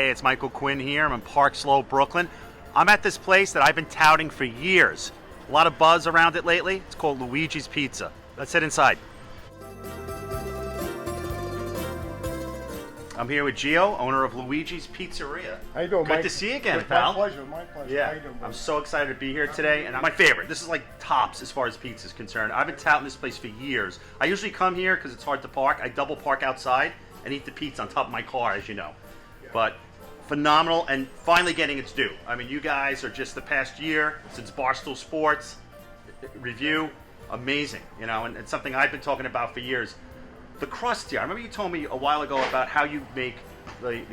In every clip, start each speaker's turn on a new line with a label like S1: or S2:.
S1: Hey, it's Michael Quinn here. I'm in Park Slope, Brooklyn. I'm at this place that I've been touting for years. A lot of buzz around it lately. It's called Luigi's Pizza. Let's head inside. I'm here with Gio, owner of Luigi's Pizzeria.
S2: How you doing,
S1: Good
S2: Mike?
S1: to see you again, pal.
S2: My pleasure, my pleasure.
S1: Yeah,
S2: How you doing,
S1: I'm so excited to be here today, and my favorite. This is like tops as far as pizza is concerned. I've been touting this place for years. I usually come here because it's hard to park. I double park outside and eat the pizza on top of my car, as you know. But phenomenal, and finally getting its due. I mean, you guys are just the past year since Barstool Sports review, amazing. You know, and it's something I've been talking about for years. The crust here. I remember you told me a while ago about how you make the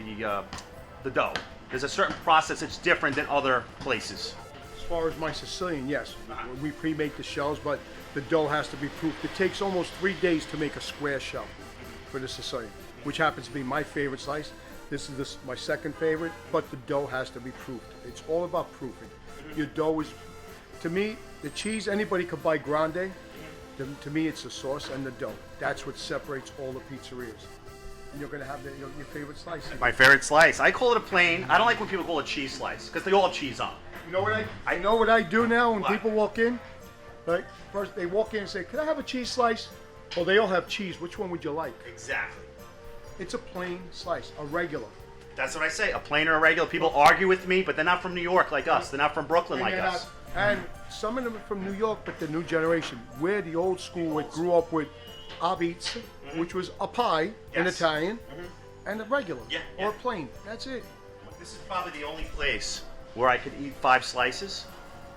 S1: dough. There's a certain process that's different than other places.
S2: As far as my Sicilian, yes. We pre-make the shells, but the dough has to be proofed. It takes almost 3 days to make a square shell for the Sicilian, which happens to be my favorite slice. This is my second favorite, but the dough has to be proofed. It's all about proofing. Your dough is, to me, the cheese, anybody could buy grande. To me, it's the sauce and the dough. That's what separates all the pizzerias. And you're going to have your favorite slice.
S1: My favorite slice. I call it a plain. I don't like when people call it cheese slice because they all have cheese on.
S2: You know what I know what I do now when
S1: What?
S2: people walk in? Right? First, they walk in and say, "Can I have a cheese slice?" Well, they all have cheese. Which one would you like?
S1: Exactly.
S2: It's a plain slice, a regular.
S1: That's what I say. A plain or a regular. People argue with me, but they're not from New York like us. They're not from Brooklyn like us.
S2: And some of them are from New York, but the new generation. We're the old school that grew up with abizza, which was a pie in
S1: Yes.
S2: Italian, and a regular,
S1: Yeah.
S2: or a plain. That's it.
S1: This is probably the only place where I could eat 5 slices.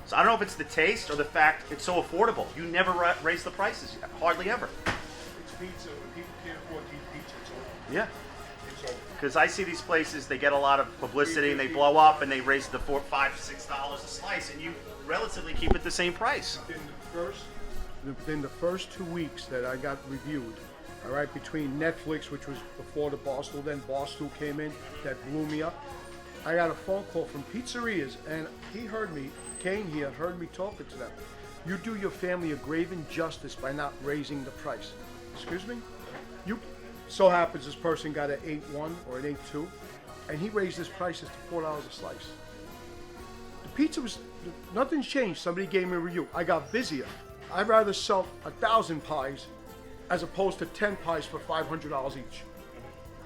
S1: So I don't know if it's the taste or the fact it's so affordable. You never raise the prices, hardly ever.
S2: It's pizza. When people can't afford to eat pizza, it's over.
S1: Yeah.
S2: It's over.
S1: Because I see these places, they get a lot of publicity and they blow up and they raise the $4, $5, $6 a slice, and you relatively keep it the same price.
S2: Within the first 2 weeks that I got reviewed, all right, between Netflix, which was before the Barstool, then Barstool came in, that blew me up. I got a phone call from pizzerias, and he heard me, came here, heard me talking to them. You do your family a grave injustice by not raising the price. Excuse me? You so happens this person got an 8.1 or an 8.2, and he raised his prices to $4 a slice. The pizza was, nothing's changed. Somebody gave me a review. I got busier. I'd rather sell 1,000 pies as opposed to 10 pies for $500 each.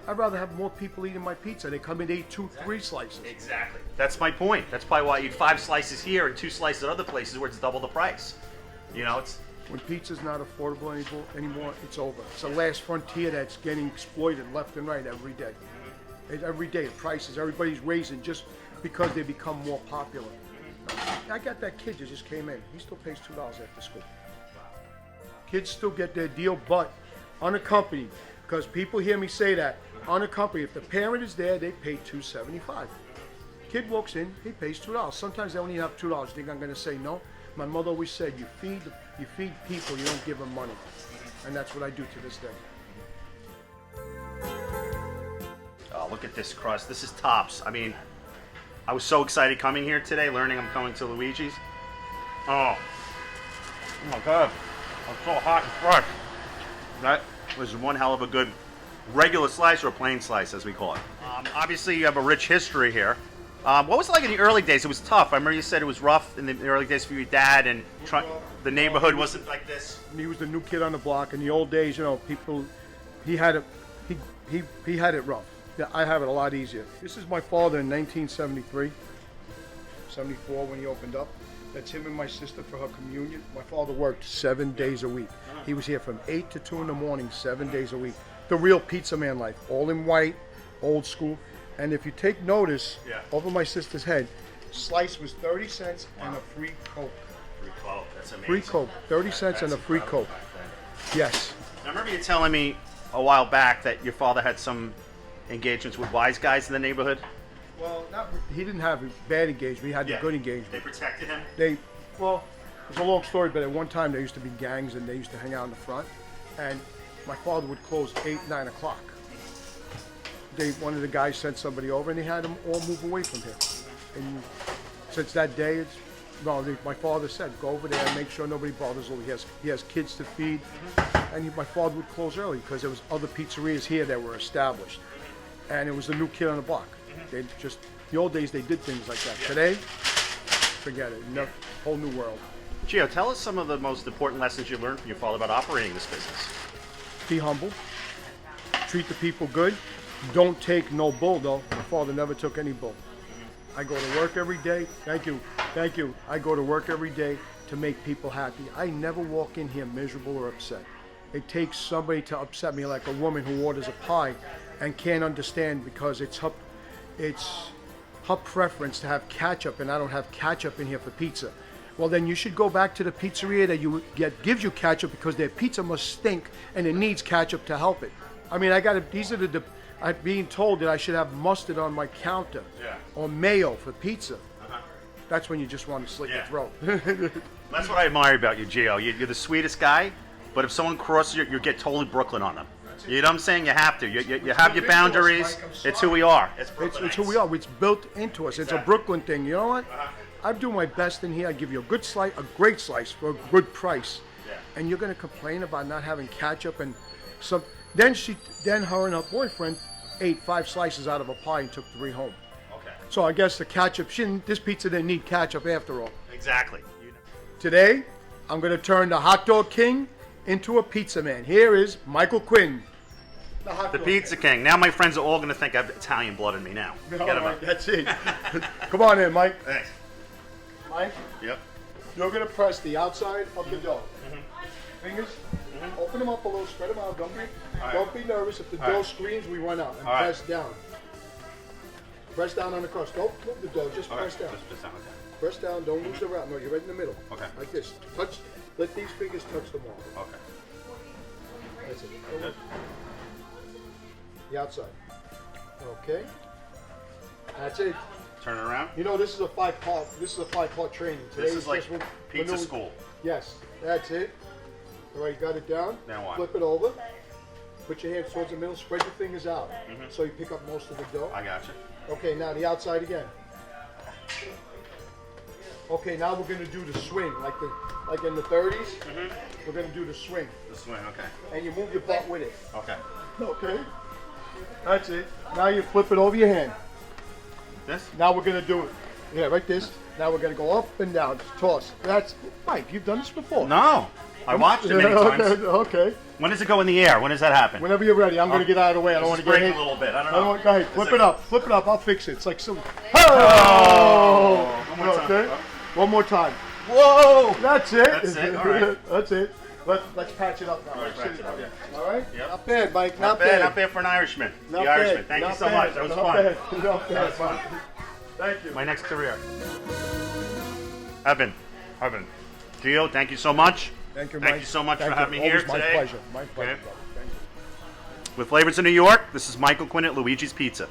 S2: I'd rather have more people eating my pizza. They come in 8, 2, 3 slices.
S1: Exactly. That's my point. That's probably why I eat 5 slices here and 2 slices at other places where it's double the price. You know, it's...
S2: When pizza's not affordable anymore, it's over. It's the last frontier that's getting exploited left and right every day. Every day, the prices, everybody's raising just because they become more popular. I got that kid that just came in. He still pays $2 after school. Kids still get their deal, but unaccompanied. Because people hear me say that. Unaccompanied. If the parent is there, they pay $2.75. Kid walks in, he pays $2. Sometimes they only have $2. You think I'm going to say no? My mother always said, you feed people, you don't give them money. And that's what I do to this day.
S1: Oh, look at this crust. This is tops. I mean, I was so excited coming here today, learning I'm coming to Luigi's. Oh my God. It's so hot and fresh. That was one hell of a good regular slice or a plain slice, as we call it. Obviously, you have a rich history here. What was it like in the early days? It was tough. I remember you said it was rough in the early days for your dad, and the neighborhood wasn't like this.
S2: He was the new kid on the block. In the old days, you know, people, he had it rough. Yeah, I have it a lot easier. This is my father in 1973, 74 when he opened up. That's him and my sister for her communion. My father worked 7 days a week. He was here from 8 to 2 in the morning, 7 days a week. The real pizza man life, all in white, old school. And if you take notice, over my sister's head, slice was 30 cents and a free Coke.
S1: Free Coke, that's amazing.
S2: Free Coke, 30 cents and a free Coke. Yes.
S1: I remember you telling me a while back that your father had some engagements with wise guys in the neighborhood.
S2: Well, he didn't have a bad engagement. He had a good engagement.
S1: They protected him?
S2: Well, it's a long story, but at one time there used to be gangs and they used to hang out in the front. And my father would close 8, 9 o'clock. One of the guys sent somebody over and they had them all move away from here. And since that day, my father said, go over there and make sure nobody bothers him. He has kids to feed. And my father would close early because there was other pizzerias here that were established. And it was the new kid on the block. They just, the old days they did things like that. Today, forget it. No, whole new world.
S1: Gio, tell us some of the most important lessons you learned from your father about operating this business.
S2: Be humble. Treat the people good. Don't take no bull, though. My father never took any bull. I go to work every day. Thank you. Thank you. I go to work every day to make people happy. I never walk in here miserable or upset. It takes somebody to upset me, like a woman who orders a pie and can't understand because it's her preference to have ketchup, and I don't have ketchup in here for pizza. Well, then you should go back to the pizzeria that gives you ketchup, because their pizza must stink and it needs ketchup to help it. I mean, I'm being told that I should have mustard on my counter or mayo for pizza. That's when you just want to slit your throat.
S1: That's what I admire about you, Gio. You're the sweetest guy, but if someone crosses you get totally Brooklyn on them. You know what I'm saying? You have to. You have your boundaries. It's who we are.
S2: It's who we are. It's built into us. It's a Brooklyn thing. You know what? I do my best in here. I give you a good slice, a great slice for a good price. And you're going to complain about not having ketchup and some. Then her and her boyfriend ate 5 slices out of a pie and took 3 home.
S1: Okay.
S2: So I guess the ketchup, this pizza didn't need ketchup after all.
S1: Exactly.
S2: Today, I'm going to turn the hot dog king into a pizza man. Here is Michael Quinn.
S1: The Pizza King. Now my friends are all going to think I have Italian blood in me now.
S2: Right, that's it. Come on in, Mike.
S1: Thanks.
S2: Mike?
S1: Yep.
S2: You're going to press the outside of the dough. Fingers, open them up a little, spread them out. Don't be nervous. If the dough screams, we run out. And press down. Press down on the crust. Don't move the dough, just press down.
S1: Just down, okay.
S2: Press down, don't lose the wrap. No, you're right in the middle.
S1: Okay.
S2: Like this. Let these fingers touch the wall.
S1: Okay.
S2: That's it. The outside. Okay. That's it.
S1: Turn it around.
S2: You know, this is a 5-part training.
S1: This is like pizza school.
S2: Yes, that's it. All right, got it down.
S1: Now what?
S2: Flip it over. Put your hands towards the middle. Spread your fingers out, so you pick up most of the dough.
S1: I got you.
S2: Okay, now the outside again. Okay, now we're gonna do the swing, like in the 30s. We're gonna do the swing.
S1: The swing, okay.
S2: And you move your butt with it.
S1: Okay.
S2: Okay. That's it. Now you flip it over your hand.
S1: This?
S2: Now we're gonna do it. Yeah, like this. Now we're gonna go up and down, toss. That's Mike. You've done this before.
S1: No, I watched it many times.
S2: Okay.
S1: When does it go in the air? When does that happen?
S2: Whenever you're ready. I'm gonna get out of the way. I don't want to get hit.
S1: A little bit. I don't know.
S2: Go ahead. Flip it up. Flip it up. I'll fix it. It's like some.
S1: Oh! One more time.
S2: Okay. One more time.
S1: Whoa!
S2: That's it.
S1: That's it. All right.
S2: That's it. Let's patch it up now.
S1: All right, patch it up, yeah.
S2: All right?
S1: Yep.
S2: Not bad, Mike.
S1: Not bad. Not bad for an Irishman.
S2: Not
S1: the
S2: bad.
S1: Irishman. Thank you so much. That was fun.
S2: Not bad.
S1: That was fun.
S2: Thank you.
S1: My next career. Evan. Gio, thank you so much.
S2: Thank you, Mike.
S1: Thank you so much for having me here
S2: Always
S1: today.
S2: My pleasure. My pleasure,
S1: Okay.
S2: brother. Thank you.
S1: With Flavors of New York, this is Michael Quinn at Luigi's Pizza.